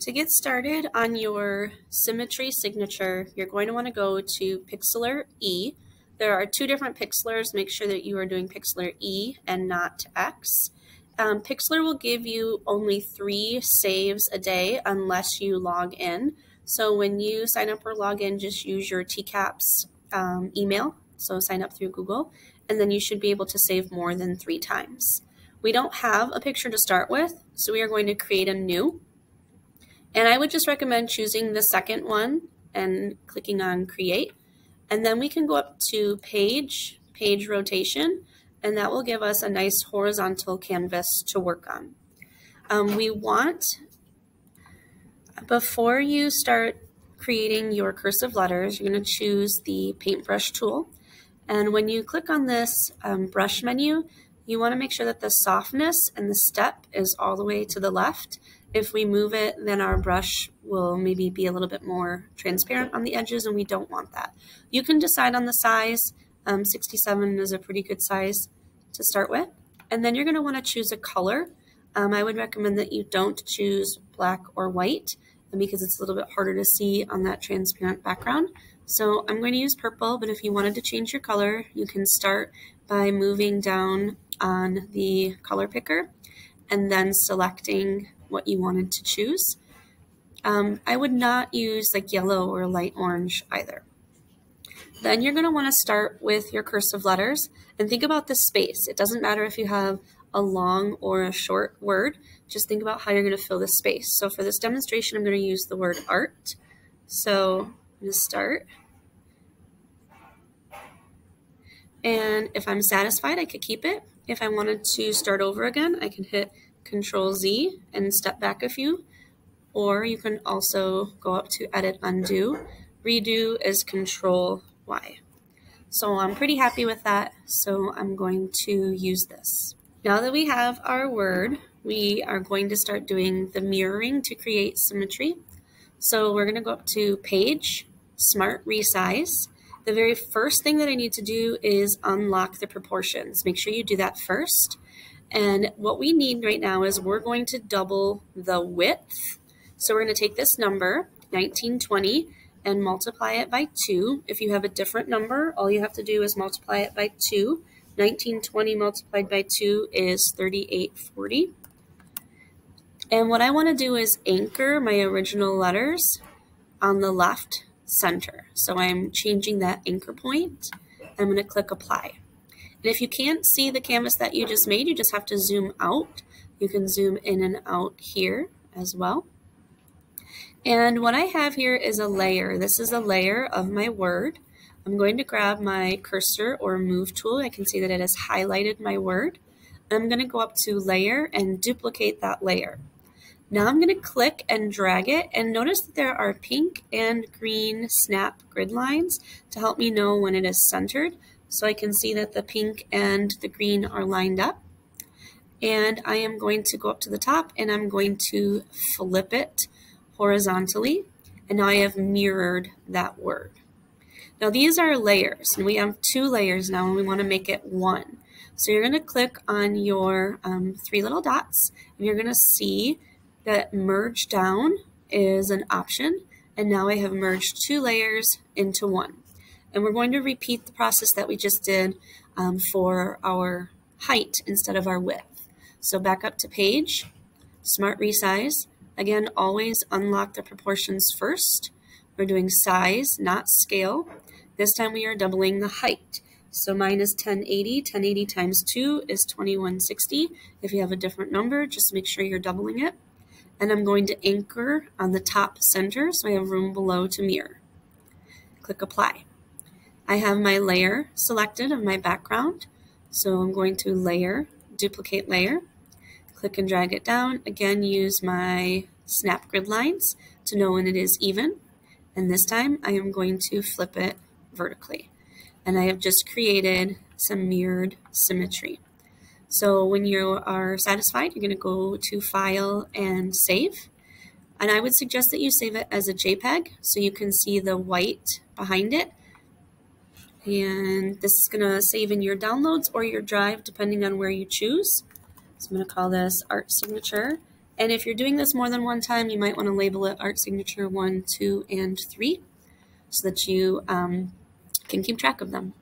To get started on your Symmetry signature, you're going to want to go to Pixlr E. There are two different Pixlrs. Make sure that you are doing Pixlr E and not X. Pixlr will give you only 3 saves a day unless you log in. So when you sign up or log in, just use your TCAPS email. So sign up through Google, and then you should be able to save more than 3 times. We don't have a picture to start with, so we are going to create a new. And I would just recommend choosing the second one and clicking on Create. And then we can go up to Page Rotation, and that will give us a nice horizontal canvas to work on. We want, before you start creating your cursive letters, you're going to choose the paintbrush tool. And when you click on this brush menu, you want to make sure that the softness and the step is all the way to the left. If we move it, then our brush will maybe be a little bit more transparent on the edges, and we don't want that. You can decide on the size. 67 is a pretty good size to start with. And then you're going to want to choose a color. I would recommend that you don't choose black or white because it's a little bit harder to see on that transparent background. So I'm going to use purple, but if you wanted to change your color, you can start by moving down on the color picker and then selecting what you wanted to choose. I would not use like yellow or light orange either. Then you're going to want to start with your cursive letters and think about the space. It doesn't matter if you have a long or a short word, just think about how you're going to fill the space. So for this demonstration, I'm going to use the word art. So I'm going to start. And if I'm satisfied, I could keep it. If I wanted to start over again, I can hit Control Z and step back a few, or you can also go up to Edit Undo. Redo is Control Y. So I'm pretty happy with that, so I'm going to use this. Now that we have our word, we are going to start doing the mirroring to create symmetry. So we're going to go up to Page, Smart Resize. The very first thing that I need to do is unlock the proportions. Make sure you do that first. And what we need right now is we're going to double the width. So we're going to take this number, 1920, and multiply it by 2. If you have a different number, all you have to do is multiply it by 2. 1920 multiplied by 2 is 3840. And what I want to do is anchor my original letters on the left center. So I'm changing that anchor point. I'm going to click Apply. And if you can't see the canvas that you just made, you just have to zoom out. You can zoom in and out here as well. And what I have here is a layer. This is a layer of my word. I'm going to grab my cursor or move tool. I can see that it has highlighted my word. I'm going to go up to Layer and duplicate that layer. Now I'm going to click and drag it, and notice that there are pink and green snap grid lines to help me know when it is centered. So I can see that the pink and the green are lined up. And I am going to go up to the top and I'm going to flip it horizontally. And now I have mirrored that word. Now these are layers, and we have 2 layers now, and we want to make it 1. So you're going to click on your 3 little dots, and you're going to see that merge down is an option. And now I have merged 2 layers into 1. And we're going to repeat the process that we just did for our height instead of our width. So back up to Page, Smart Resize. Again, always unlock the proportions first. We're doing size, not scale. This time we are doubling the height. So mine is 1080. 1080 times 2 is 2160. If you have a different number, just make sure you're doubling it. And I'm going to anchor on the top center so I have room below to mirror. Click Apply. I have my layer selected of my background, so I'm going to Layer, Duplicate Layer, click and drag it down. Again, use my snap grid lines to know when it is even, and this time I am going to flip it vertically. And I have just created some mirrored symmetry. So when you are satisfied, you're going to go to File and Save. And I would suggest that you save it as a JPEG so you can see the white behind it. And this is going to save in your downloads or your drive, depending on where you choose. So I'm going to call this Art Signature, And if you're doing this more than one time, you might want to label it art signature 1, 2, and 3 so that you can keep track of them.